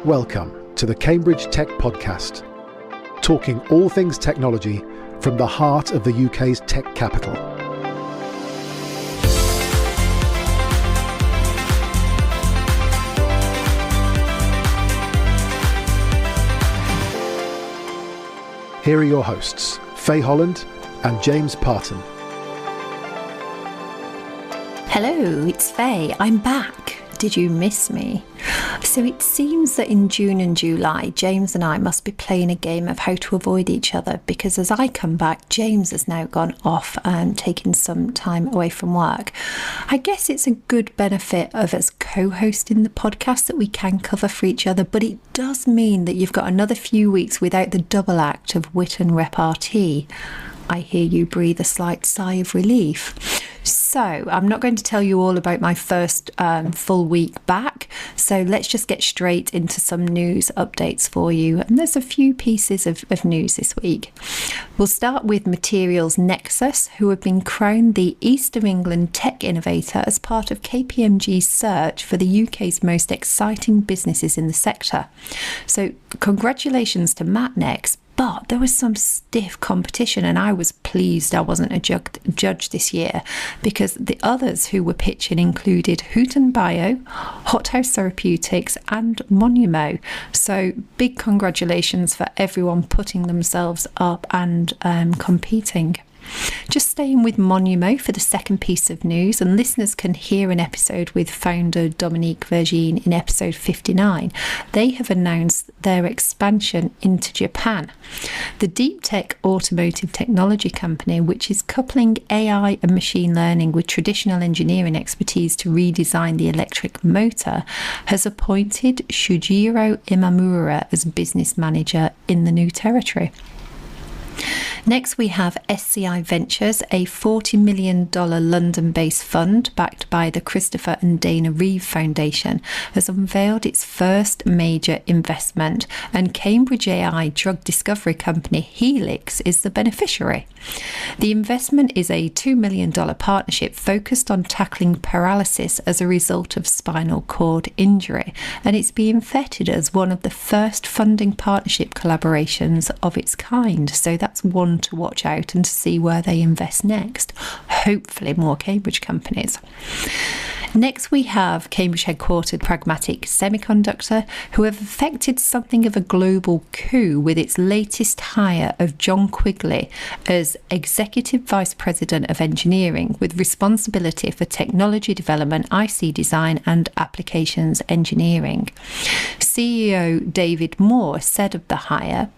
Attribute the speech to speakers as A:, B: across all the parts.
A: Welcome to the Cambridge Tech Podcast, talking all things technology from the heart of the UK's tech capital. Here are your hosts, Faye Holland and James Parton.
B: Hello, it's Faye. I'm back. Did you miss me? So it seems that in June and July, James and I must be playing a game of how to avoid each other, because as I come back, James has now gone off and taken some time away from work. I guess it's a good benefit of us co-hosting the podcast that we can cover for each other, but it does mean that you've got another few weeks without the double act of wit and repartee. I hear you breathe a slight sigh of relief. So I'm not going to tell you all about my first full week back. So let's just get straight into some news updates for you. And there's a few pieces of news this week. We'll start with Materials Nexus, who have been crowned the East of England Tech Innovator as part of KPMG's search for the UK's most exciting businesses in the sector. So congratulations to Matnex. But there was some stiff competition, and I was pleased I wasn't a judge this year, because the others who were pitching included Hooten Bio, Hothouse Therapeutics and Monumo. So big congratulations for everyone putting themselves up and competing. Just staying with Monumo for the second piece of news, and listeners can hear an episode with founder Dominique Vergine in episode 59. They have announced their expansion into Japan. The deep tech automotive technology company, which is coupling AI and machine learning with traditional engineering expertise to redesign the electric motor, has appointed Shujiro Imamura as business manager in the new territory. Next, we have SCI Ventures, a $40 million London-based fund backed by the Christopher and Dana Reeve Foundation, has unveiled its first major investment, and Cambridge AI drug discovery company Helix is the beneficiary. The investment is a $2 million partnership focused on tackling paralysis as a result of spinal cord injury, and it's being vetted as one of the first funding partnership collaborations of its kind. So that's one to watch out and to see where they invest next. Hopefully more Cambridge companies. Next, we have Cambridge headquartered Pragmatic Semiconductor, who have effected something of a global coup with its latest hire of John Quigley as Executive Vice President of Engineering, with responsibility for technology development, IC design and applications engineering. CEO David Moore said of the hire,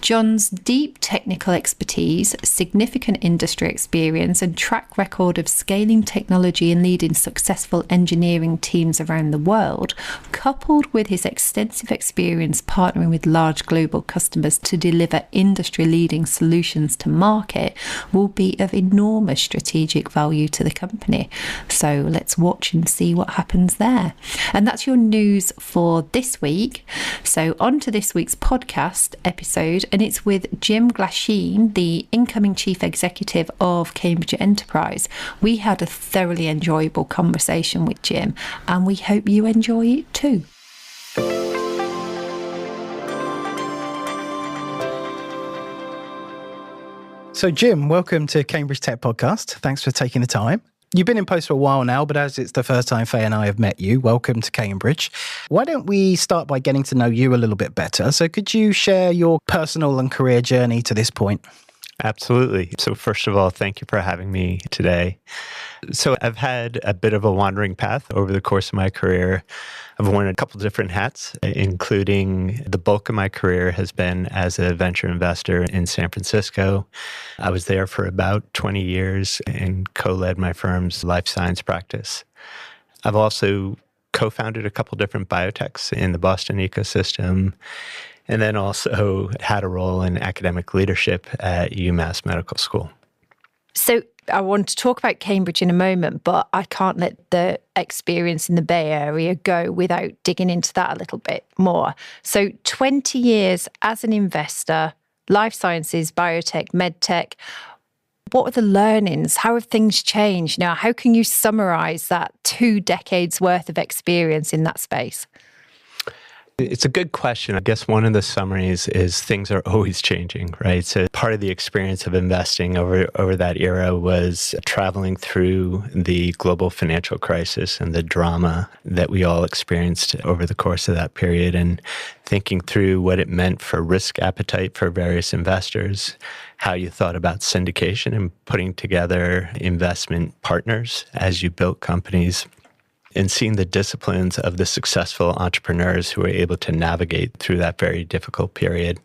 B: "John's deep technical expertise, significant industry experience and track record of scaling technology and leading successful engineering teams around the world, coupled with his extensive experience partnering with large global customers to deliver industry-leading solutions to market, will be of enormous strategic value to the company." So let's watch and see what happens there. And that's your news for this week. So on to this week's podcast episode, and it's with Jim Glasheen, the incoming Chief Executive of Cambridge Enterprise. We had a thoroughly enjoyable conversation with Jim, and we hope you enjoy it too.
C: So Jim, welcome to Cambridge Tech Podcast. Thanks for taking the time. You've been in post for a while now, but as it's the first time Faye and I have met you, welcome to Cambridge. Why don't we start by getting to know you a little bit better? So could you share your personal and career journey to this point?
D: Absolutely. So first of all, thank you for having me today. So I've had a bit of a wandering path over the course of my career. I've worn a couple different hats, including the bulk of my career has been as a venture investor in San Francisco. I was there for about 20 years and co-led my firm's life science practice. I've also co-founded a couple different biotechs in the Boston ecosystem, and then also had a role in academic leadership at UMass Medical School.
B: So I want to talk about Cambridge in a moment, but I can't let the experience in the Bay Area go without digging into that a little bit more. So 20 years as an investor, life sciences, biotech, medtech. What are the learnings? How have things changed? Now, how can you summarize that 2 decades worth of experience in that space?
D: It's a good question. I guess one of the summaries is things are always changing, right? So part of the experience of investing over that era was traveling through the global financial crisis and the drama that we all experienced over the course of that period, and thinking through what it meant for risk appetite for various investors, how you thought about syndication and putting together investment partners as you built companies, and seeing the disciplines of the successful entrepreneurs who were able to navigate through that very difficult period.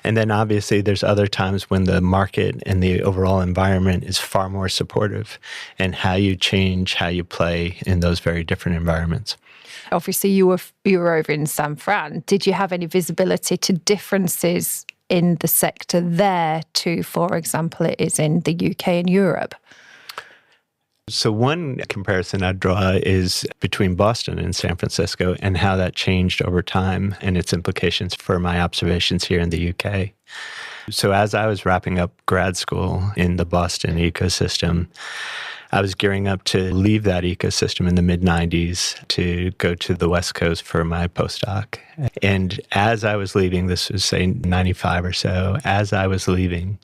D: And then obviously there's other times when the market and the overall environment is far more supportive, and how you change, how you play in those very different environments.
B: Obviously, you were over in San Fran. Did you have any visibility to differences in the sector there to, for example, it is in the UK and Europe?
D: So one comparison I'd draw is between Boston and San Francisco, and how that changed over time and its implications for my observations here in the UK. So as I was wrapping up grad school in the Boston ecosystem, I was gearing up to leave that ecosystem in the mid-90s to go to the West Coast for my postdoc. And as I was leaving, this was say 95 or so, as I was leaving,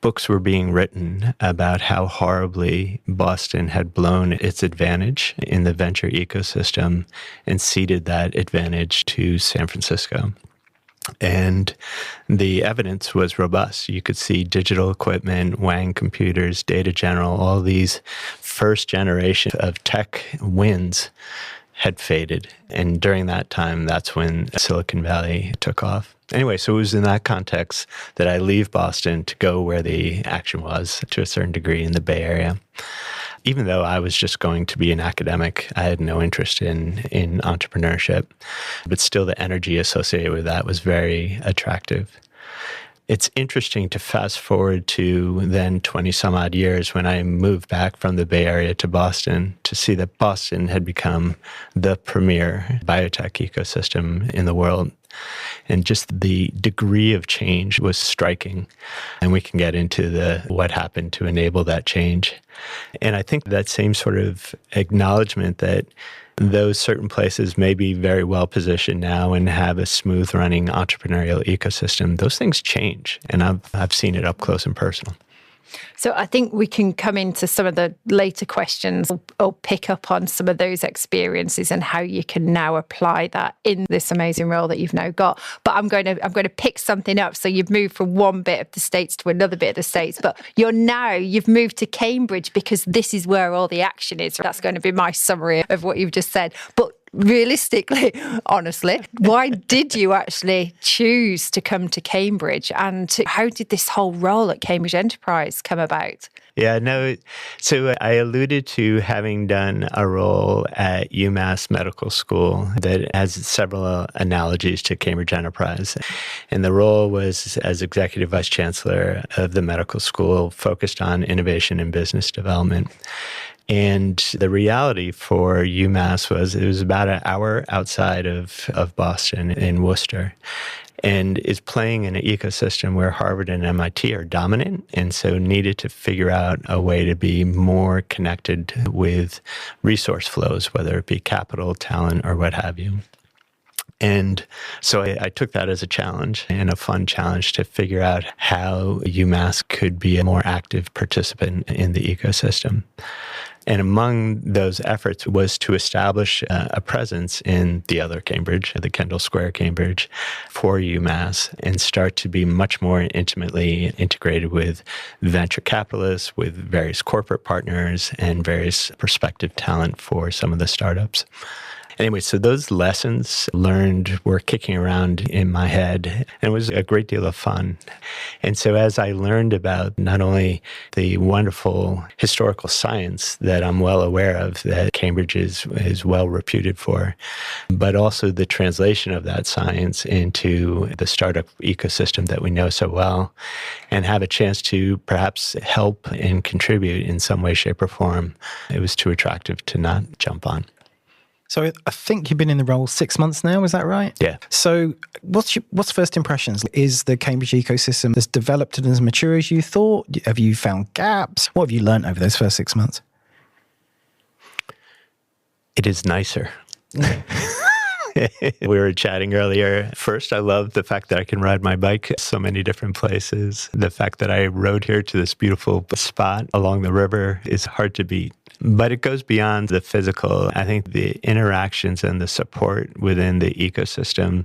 D: books were being written about how horribly Boston had blown its advantage in the venture ecosystem and ceded that advantage to San Francisco. And the evidence was robust. You could see digital equipment, Wang computers, Data General, all these first generation of tech wins had faded. And during that time, that's when Silicon Valley took off. Anyway, so it was in that context that I leave Boston to go where the action was, to a certain degree, in the Bay Area. Even though I was just going to be an academic, I had no interest in entrepreneurship, but still the energy associated with that was very attractive. It's interesting to fast forward to then 20 some odd years when I moved back from the Bay Area to Boston to see that Boston had become the premier biotech ecosystem in the world. And just the degree of change was striking. And we can get into what happened to enable that change. And I think that same sort of acknowledgement that those certain places may be very well positioned now and have a smooth running entrepreneurial ecosystem, those things change. And I've seen it up close and personal.
B: So I think we can come into some of the later questions or pick up on some of those experiences and how you can now apply that in this amazing role that you've now got. But I'm going to pick something up. So you've moved from one bit of the States to another bit of the States, but you've moved to Cambridge because this is where all the action is. That's going to be my summary of what you've just said. But realistically, honestly, why did you actually choose to come to Cambridge, and how did this whole role at Cambridge Enterprise come about?
D: Yeah, no. So I alluded to having done a role at UMass Medical School that has several analogies to Cambridge Enterprise. And the role was as Executive Vice Chancellor of the medical school, focused on innovation and business development. And the reality for UMass was it was about an hour outside of Boston in Worcester, and is playing in an ecosystem where Harvard and MIT are dominant, and so needed to figure out a way to be more connected with resource flows, whether it be capital, talent, or what have you. And so I took that as a challenge, and a fun challenge to figure out how UMass could be a more active participant in the ecosystem. And among those efforts was to establish a presence in the other Cambridge, the Kendall Square Cambridge, for UMass, and start to be much more intimately integrated with venture capitalists, with various corporate partners, and various prospective talent for some of the startups. Anyway, so those lessons learned were kicking around in my head, and it was a great deal of fun. And so as I learned about not only the wonderful historical science that I'm well aware of, that Cambridge is well reputed for, but also the translation of that science into the startup ecosystem that we know so well, and have a chance to perhaps help and contribute in some way, shape, or form, it was too attractive to not jump on.
C: So I think you've been in the role 6 months now, is that right?
D: Yeah.
C: So what's first impressions? Is the Cambridge ecosystem as developed and as mature as you thought? Have you found gaps? What have you learned over those first 6 months?
D: It is nicer. We were chatting earlier. First, I love the fact that I can ride my bike so many different places. The fact that I rode here to this beautiful spot along the river is hard to beat. But it goes beyond the physical. I think the interactions and the support within the ecosystem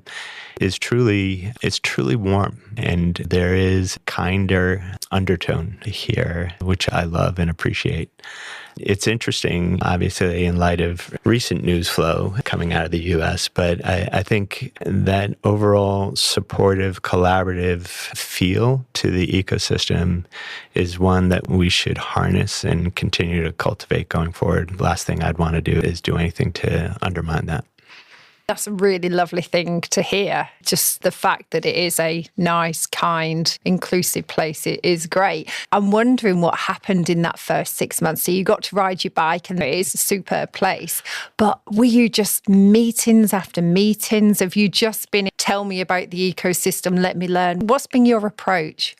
D: is truly warm. And there is kinder undertone here, which I love and appreciate. It's interesting, obviously, in light of recent news flow coming out of the U.S., but I think that overall supportive, collaborative feel to the ecosystem is one that we should harness and continue to cultivate going forward. Last thing I'd want to do is do anything to undermine that.
E: That's a really lovely thing to hear. Just the fact that it is a nice, kind, inclusive place, it is great. I'm wondering what happened in that first 6 months. So you got to ride your bike and it is a superb place. But were you just meetings after meetings? Have you just been, tell me about the ecosystem, let me learn? What's been your approach?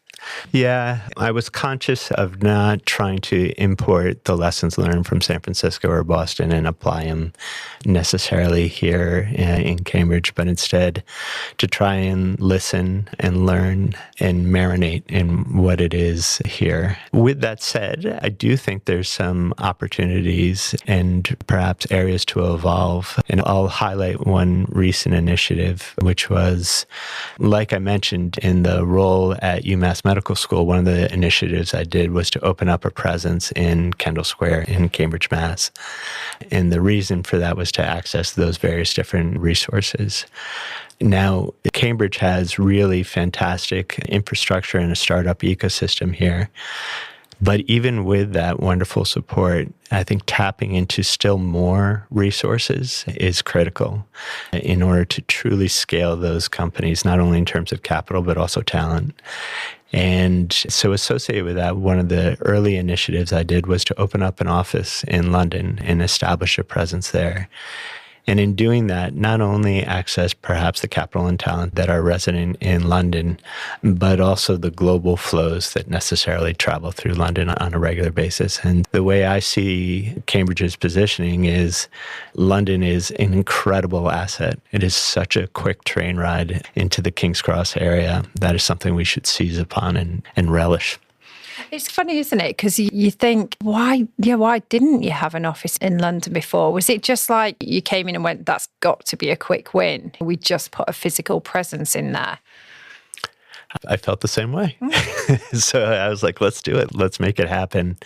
D: Yeah, I was conscious of not trying to import the lessons learned from San Francisco or Boston and apply them necessarily here in Cambridge, but instead to try and listen and learn and marinate in what it is here. With that said, I do think there's some opportunities and perhaps areas to evolve. And I'll highlight one recent initiative, which was, like I mentioned, in the role at UMass Medical School, one of the initiatives I did was to open up a presence in Kendall Square in Cambridge, Mass. And the reason for that was to access those various different resources. Now, Cambridge has really fantastic infrastructure and a startup ecosystem here. But even with that wonderful support, I think tapping into still more resources is critical in order to truly scale those companies, not only in terms of capital, but also talent. And so associated with that, one of the early initiatives I did was to open up an office in London and establish a presence there. And in doing that, not only access perhaps the capital and talent that are resident in London, but also the global flows that necessarily travel through London on a regular basis. And the way I see Cambridge's positioning is London is an incredible asset. It is such a quick train ride into the King's Cross area. That is something we should seize upon and relish.
E: It's funny, isn't it? Because you think, why didn't you have an office in London before? Was it just like you came in and went, that's got to be a quick win? We just put a physical presence in there.
D: I felt the same way. So I was like, let's do it. Let's make it happen.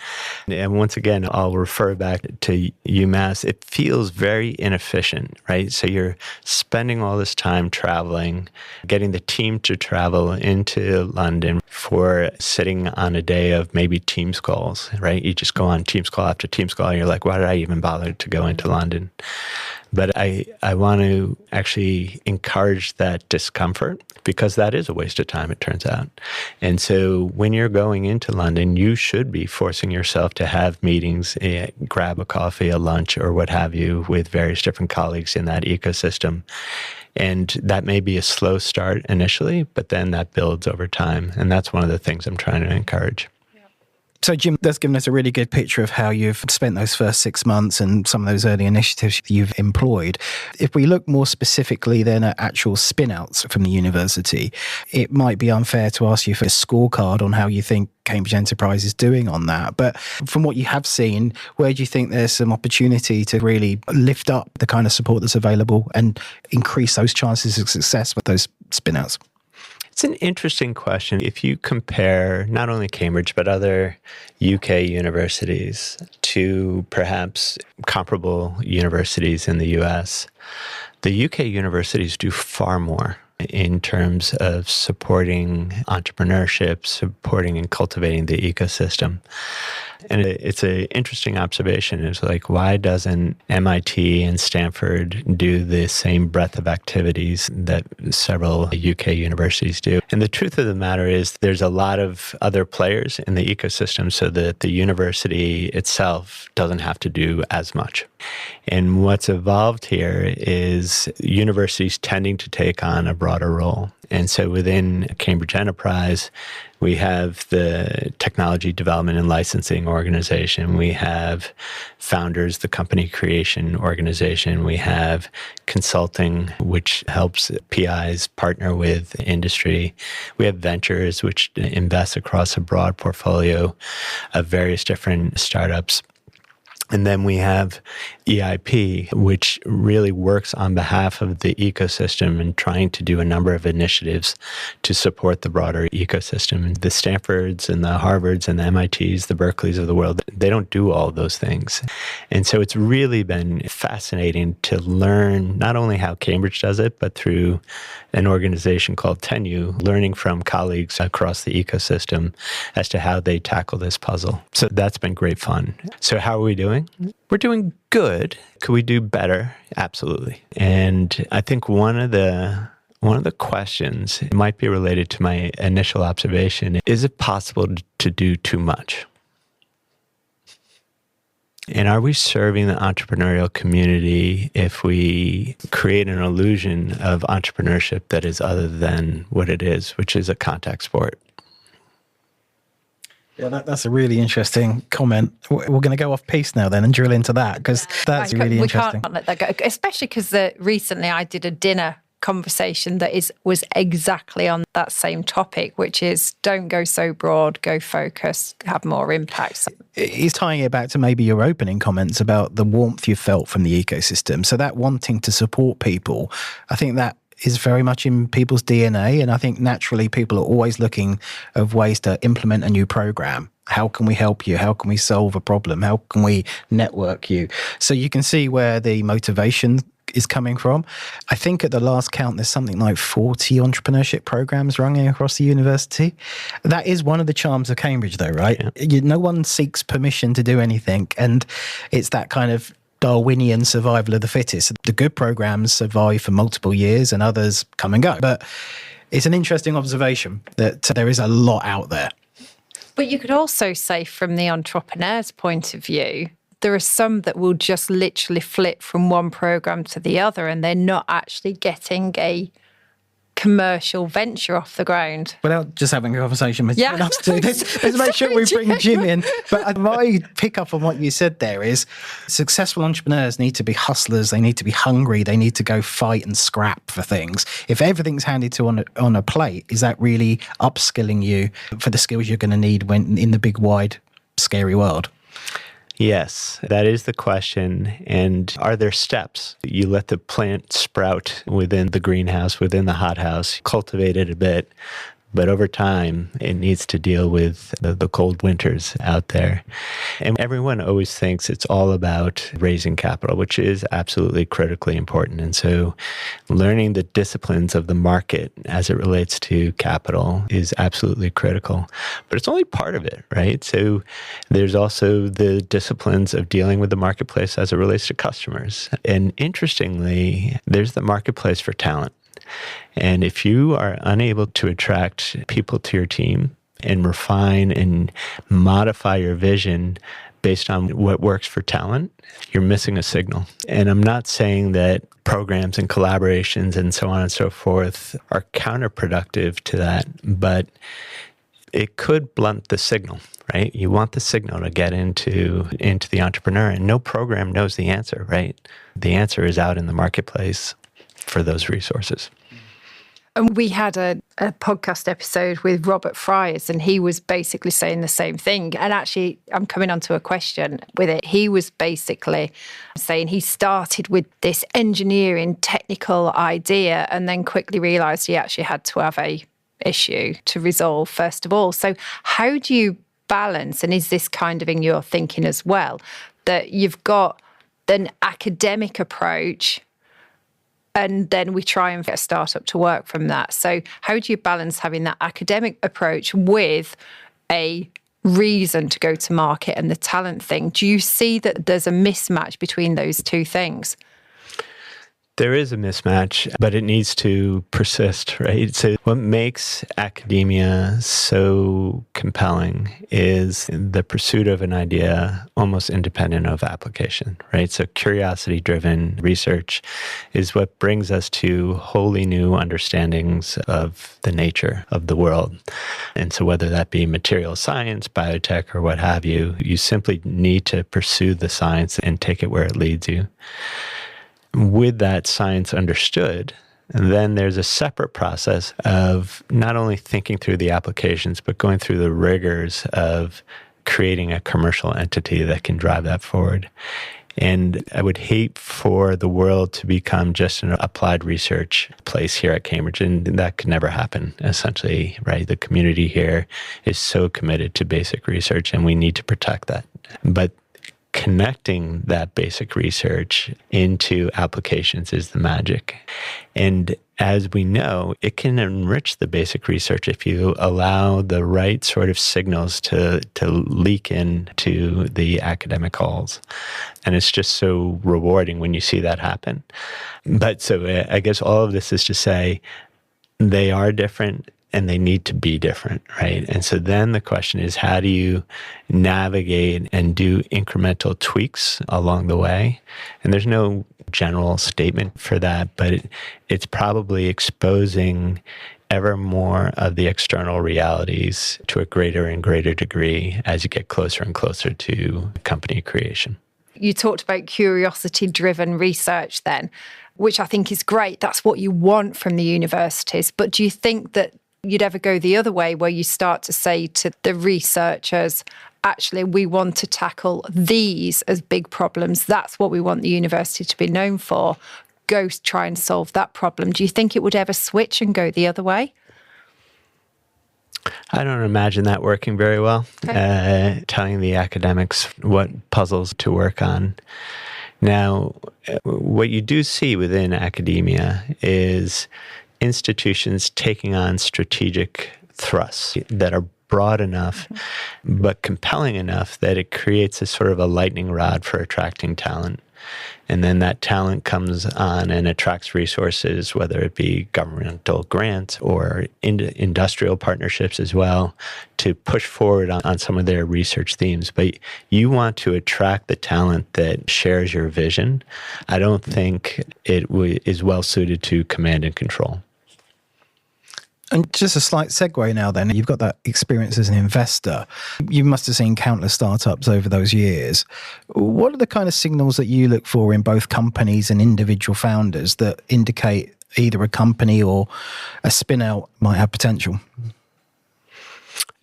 D: And once again, I'll refer back to UMass. It feels very inefficient, right? So you're spending all this time traveling, getting the team to travel into London for sitting on a day of maybe Teams calls, right? You just go on Teams call after Teams call, and you're like, why did I even bother to go into London? But I want to actually encourage that discomfort, because that is a waste of time, it turns out. And so when you're going into London, you should be forcing yourself to have meetings, grab a coffee, a lunch, or what have you, with various different colleagues in that ecosystem. And that may be a slow start initially, but then that builds over time. And that's one of the things I'm trying to encourage.
C: So, Jim, that's given us a really good picture of how you've spent those first 6 months and some of those early initiatives you've employed. If we look more specifically then at actual spin-outs from the university, it might be unfair to ask you for a scorecard on how you think Cambridge Enterprise is doing on that. But from what you have seen, where do you think there's some opportunity to really lift up the kind of support that's available and increase those chances of success with those spin-outs?
D: It's an interesting question. If you compare not only Cambridge, but other UK universities to perhaps comparable universities in the US, the UK universities do far more in terms of supporting entrepreneurship, supporting and cultivating the ecosystem. And it's an interesting observation. It's like, why doesn't MIT and Stanford do the same breadth of activities that several UK universities do? And the truth of the matter is there's a lot of other players in the ecosystem so that the university itself doesn't have to do as much. And what's evolved here is universities tending to take on a broader role. And so within Cambridge Enterprise, we have the technology development and licensing organization. We have founders, the company creation organization. We have consulting, which helps PIs partner with industry. We have ventures, which invests across a broad portfolio of various different startups. And then we have EIP, which really works on behalf of the ecosystem and trying to do a number of initiatives to support the broader ecosystem. And the Stanfords and the Harvards and the MITs, the Berkeleys of the world, they don't do all of those things. And so it's really been fascinating to learn not only how Cambridge does it, but through an organization called Tenu, learning from colleagues across the ecosystem as to how they tackle this puzzle. So that's been great fun. So how are we doing? We're doing good. Could we do better? Absolutely. And I think one of the questions might be related to my initial observation. Is it possible to do too much? And are we serving the entrepreneurial community if we create an illusion of entrepreneurship that is other than what it is, which is a contact sport?
C: Yeah, that's a really interesting comment. We're going to go off piece now then and drill into that, because that's really interesting.
E: We can't let that go, especially because recently I did a dinner conversation that was exactly on that same topic, which is don't go so broad, go focus, have more impact.
C: It's tying it back to maybe your opening comments about the warmth you felt from the ecosystem. So that wanting to support people, I think that is very much in people's DNA. And I think naturally people are always looking of ways to implement a new program. How can we help you? How can we solve a problem? How can we network you? So you can see where the motivation is coming from. I think at the last count, there's something like 40 entrepreneurship programs running across the university. That is one of the charms of Cambridge though, right? Yeah. No one seeks permission to do anything. And it's that kind of Darwinian survival of the fittest. The good programs survive for multiple years and others come and go. But it's an interesting observation that there is a lot out there.
E: But you could also say from the entrepreneur's point of view, there are some that will just literally flip from one program to the other and they're not actually getting a commercial venture off the ground.
C: Without just having a conversation with someone else to do this, let's make sure we bring Jim in. But my pick up on what you said there is successful entrepreneurs need to be hustlers, they need to be hungry, they need to go fight and scrap for things. If everything's handed to on a plate, is that really upskilling you for the skills you're going to need when in the big, wide, scary world?
D: Yes, that is the question. And are there steps? You let the plant sprout within the greenhouse, within the hothouse, cultivate it a bit, but over time, it needs to deal with the cold winters out there. And everyone always thinks it's all about raising capital, which is absolutely critically important. And so learning the disciplines of the market as it relates to capital is absolutely critical. But it's only part of it, right? So there's also the disciplines of dealing with the marketplace as it relates to customers. And interestingly, there's the marketplace for talent. And if you are unable to attract people to your team and refine and modify your vision based on what works for talent, you're missing a signal. And I'm not saying that programs and collaborations and so on and so forth are counterproductive to that, but it could blunt the signal, right? You want the signal to get into the entrepreneur, and no program knows the answer, right? The answer is out in the marketplace for those resources.
E: And we had a podcast episode with Robert Fryers, and he was basically saying the same thing. And actually, I'm coming on to a question with it. He was basically saying he started with this engineering technical idea and then quickly realised he actually had to have a issue to resolve first of all. So how do you balance, and is this kind of in your thinking as well, that you've got an academic approach and then we try and get a startup to work from that? So how do you balance having that academic approach with a reason to go to market and the talent thing? Do you see that there's a mismatch between those two things?
D: There is a mismatch, but it needs to persist, right? So what makes academia so compelling is the pursuit of an idea almost independent of application, right? So curiosity-driven research is what brings us to wholly new understandings of the nature of the world. And so whether that be material science, biotech, or what have you, you simply need to pursue the science and take it where it leads you. With that science understood, then there's a separate process of not only thinking through the applications, but going through the rigors of creating a commercial entity that can drive that forward. And I would hate for the world to become just an applied research place here at Cambridge, and that could never happen, essentially, right? The community here is so committed to basic research, and we need to protect that. But connecting that basic research into applications is the magic. And as we know, it can enrich the basic research if you allow the right sort of signals to leak into the academic halls. And it's just so rewarding when you see that happen. But so I guess all of this is to say they are different, and they need to be different, right? And so then the question is, how do you navigate and do incremental tweaks along the way? And there's no general statement for that, but it's probably exposing ever more of the external realities to a greater and greater degree as you get closer and closer to company creation.
E: You talked about curiosity-driven research then, which I think is great. That's what you want from the universities. But do you think that you'd ever go the other way, where you start to say to the researchers, actually, we want to tackle these as big problems. That's what we want the university to be known for. Go try and solve that problem. Do you think it would ever switch and go the other way?
D: I don't imagine that working very well, telling the academics what puzzles to work on. Now, what you do see within academia is institutions taking on strategic thrusts that are broad enough, but compelling enough that it creates a sort of a lightning rod for attracting talent. And then that talent comes on and attracts resources, whether it be governmental grants or industrial partnerships as well, to push forward on some of their research themes. But you want to attract the talent that shares your vision. I don't think it is well suited to command and control.
C: And just a slight segue now then, you've got that experience as an investor. You must have seen countless startups over those years. What are the kind of signals that you look for in both companies and individual founders that indicate either a company or a spin-out might have potential?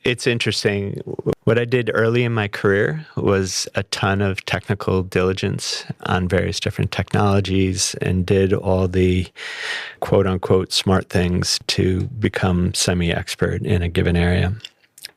D: It's interesting. What I did early in my career was a ton of technical diligence on various different technologies and did all the quote unquote smart things to become semi-expert in a given area.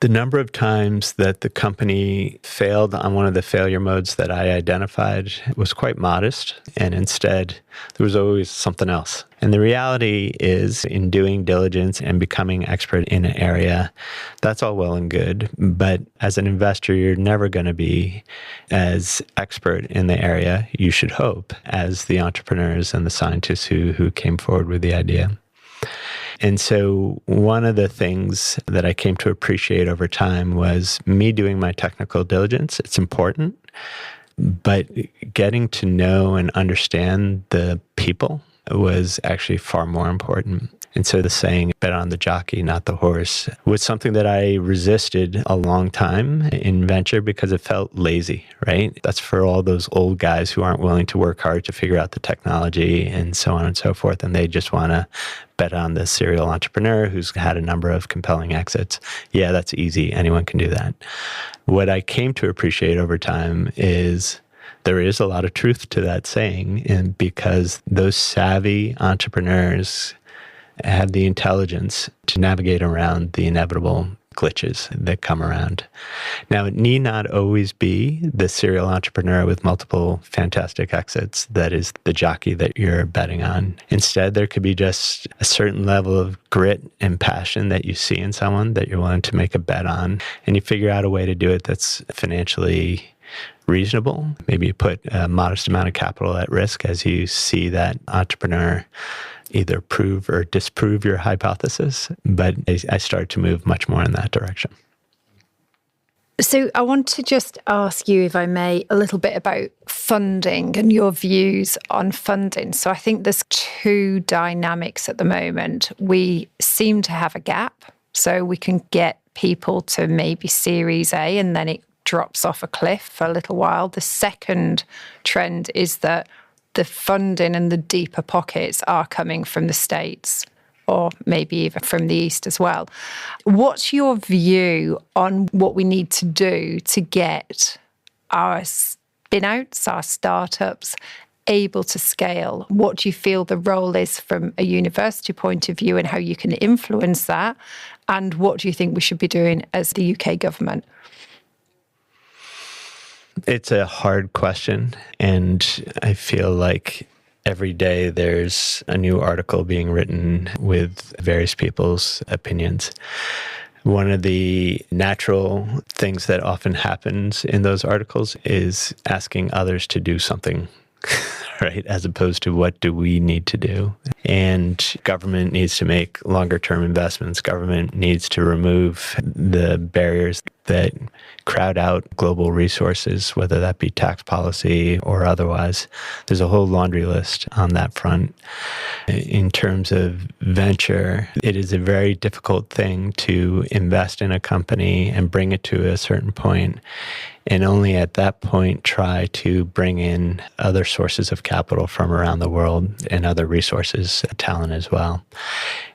D: The number of times that the company failed on one of the failure modes that I identified was quite modest, and instead there was always something else. And the reality is, in doing diligence and becoming expert in an area, that's all well and good, but as an investor, you're never going to be as expert in the area, you should hope, as the entrepreneurs and the scientists who came forward with the idea. And so one of the things that I came to appreciate over time was me doing my technical diligence. It's important, but getting to know and understand the people was actually far more important. And so the saying, bet on the jockey, not the horse, was something that I resisted a long time in venture because it felt lazy, right? That's for all those old guys who aren't willing to work hard to figure out the technology and so on and so forth. And they just want to bet on the serial entrepreneur who's had a number of compelling exits. Yeah, that's easy. Anyone can do that. What I came to appreciate over time is there is a lot of truth to that saying, and because those savvy entrepreneurs have the intelligence to navigate around the inevitable glitches that come around. Now, it need not always be the serial entrepreneur with multiple fantastic exits that is the jockey that you're betting on. Instead, there could be just a certain level of grit and passion that you see in someone that you're willing to make a bet on, and you figure out a way to do it that's financially reasonable. Maybe you put a modest amount of capital at risk as you see that entrepreneur either prove or disprove your hypothesis. But I started to move much more in that direction.
E: So I want to just ask you, if I may, a little bit about funding and your views on funding. So I think there's two dynamics at the moment. We seem to have a gap. So we can get people to maybe Series A and then it drops off a cliff for a little while. The second trend is that the funding and the deeper pockets are coming from the States, or maybe even from the East as well. What's your view on what we need to do to get our spin-outs, our startups, able to scale? What do you feel the role is from a university point of view and how you can influence that? And what do you think we should be doing as the UK government?
D: It's a hard question, and I feel like every day there's a new article being written with various people's opinions. One of the natural things that often happens in those articles is asking others to do something, right? As opposed to what do we need to do? And government needs to make longer term investments. Government needs to remove the barriers that crowd out global resources, whether that be tax policy or otherwise. There's a whole laundry list on that front. In terms of venture, it is a very difficult thing to invest in a company and bring it to a certain point, and only at that point try to bring in other sources of capital from around the world and other resources, talent as well.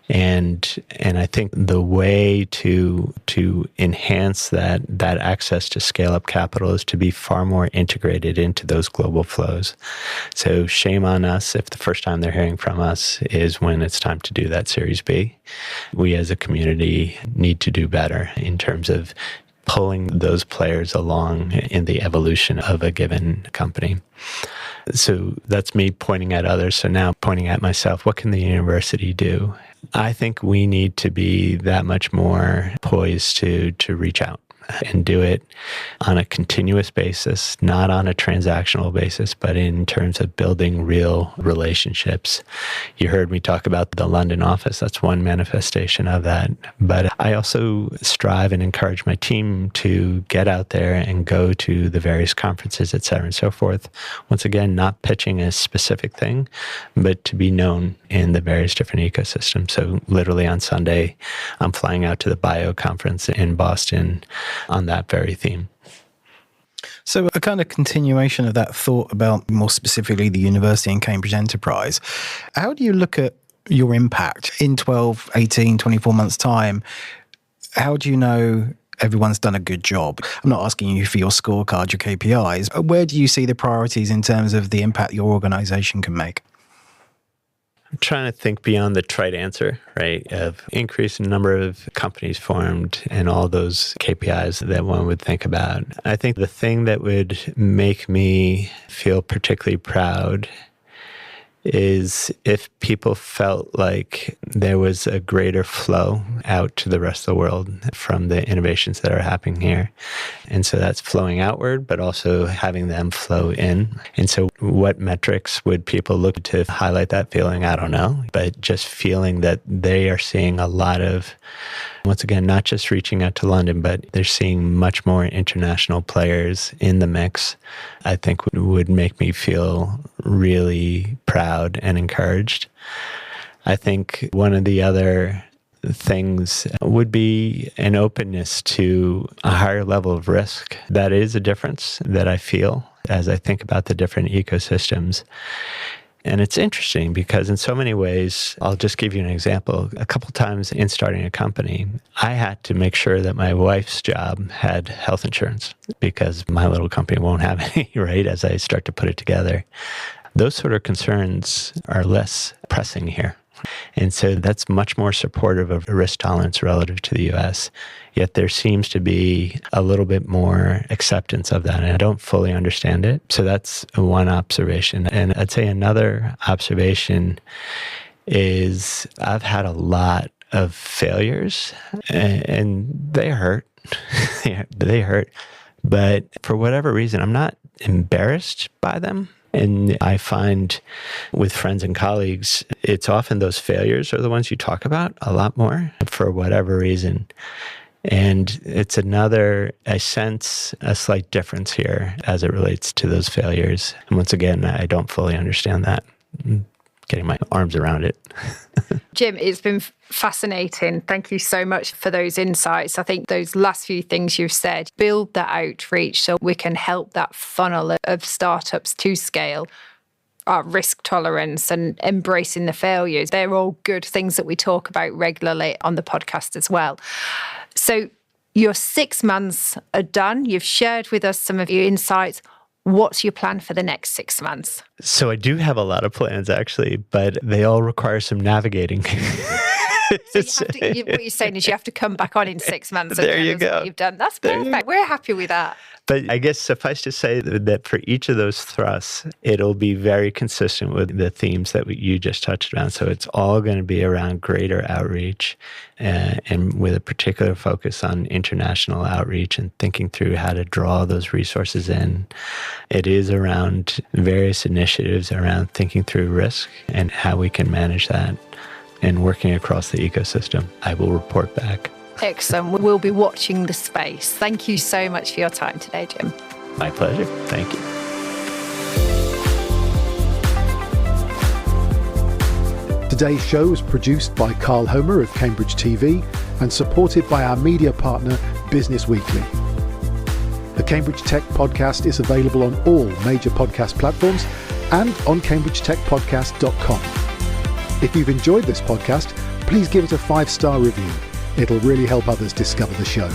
D: And I think the way to enhance that access to scale up capital is to be far more integrated into those global flows. So shame on us if the first time they're hearing from us is when it's time to do that Series B. We as a community need to do better in terms of pulling those players along in the evolution of a given company. So that's me pointing at others. So now pointing at myself, what can the university do? I think we need to be that much more poised to reach out and do it on a continuous basis, not on a transactional basis, but in terms of building real relationships. You heard me talk about the London office. That's one manifestation of that. But I also strive and encourage my team to get out there and go to the various conferences, et cetera, and so forth. Once again, not pitching a specific thing, but to be known in the various different ecosystems. So literally on Sunday, I'm flying out to the Bio conference in Boston on that very theme.
C: So a kind of continuation of that thought about more specifically the university and Cambridge Enterprise. How do you look at your impact in 12, 18, 24 months' time? How do you know everyone's done a good job? I'm not asking you for your scorecard, your KPIs. Where do you see the priorities in terms of the impact your organization can make?
D: I'm trying to think beyond the trite answer, right, of increase in number of companies formed and all those KPIs that one would think about. I think the thing that would make me feel particularly proud is if people felt like there was a greater flow out to the rest of the world from the innovations that are happening here. And so that's flowing outward, but also having them flow in. And so what metrics would people look to highlight that feeling? I don't know, but just feeling that they are seeing a lot of, once again, not just reaching out to London, but they're seeing much more international players in the mix, I think would make me feel really proud and encouraged. I think one of the other things would be an openness to a higher level of risk. That is a difference that I feel as I think about the different ecosystems. And it's interesting because in so many ways, I'll just give you an example. A couple times in starting a company, I had to make sure that my wife's job had health insurance because my little company won't have any, right, as I start to put it together. Those sort of concerns are less pressing here. And so that's much more supportive of risk tolerance relative to the US. Yet there seems to be a little bit more acceptance of that, and I don't fully understand it. So that's one observation. And I'd say another observation is I've had a lot of failures, and they hurt. They hurt. but for whatever reason, I'm not embarrassed by them. And I find with friends and colleagues, it's often those failures are the ones you talk about a lot more for whatever reason. And it's I sense a slight difference here as it relates to those failures. And once again, I don't fully understand that. I'm getting my arms around it.
E: Jim, it's been fascinating. Thank you so much for those insights. I think those last few things you've said, build that outreach so we can help that funnel of startups to scale. Our risk tolerance and embracing the failures, they're all good things that we talk about regularly on the podcast as well. So your 6 months are done. You've shared with us some of your insights. What's your plan for the next 6 months?
D: So I do have a lot of plans, actually, but they all require some navigating.
E: So what you're saying is you have to come back on in 6 months.
D: There you go.
E: What you've done. That's perfect. We're happy with that.
D: But I guess suffice to say that for each of those thrusts, it'll be very consistent with the themes that you just touched on. So it's all going to be around greater outreach and with a particular focus on international outreach and thinking through how to draw those resources in. It is around various initiatives around thinking through risk and how we can manage that and working across the ecosystem. I will report back.
E: Excellent. We'll be watching the space. Thank you so much for your time today, Jim.
D: My pleasure. Thank you.
A: Today's show was produced by Carl Homer of Cambridge TV and supported by our media partner, Business Weekly. The Cambridge Tech Podcast is available on all major podcast platforms and on cambridgetechpodcast.com. If you've enjoyed this podcast, please give it a 5-star review. It'll really help others discover the show.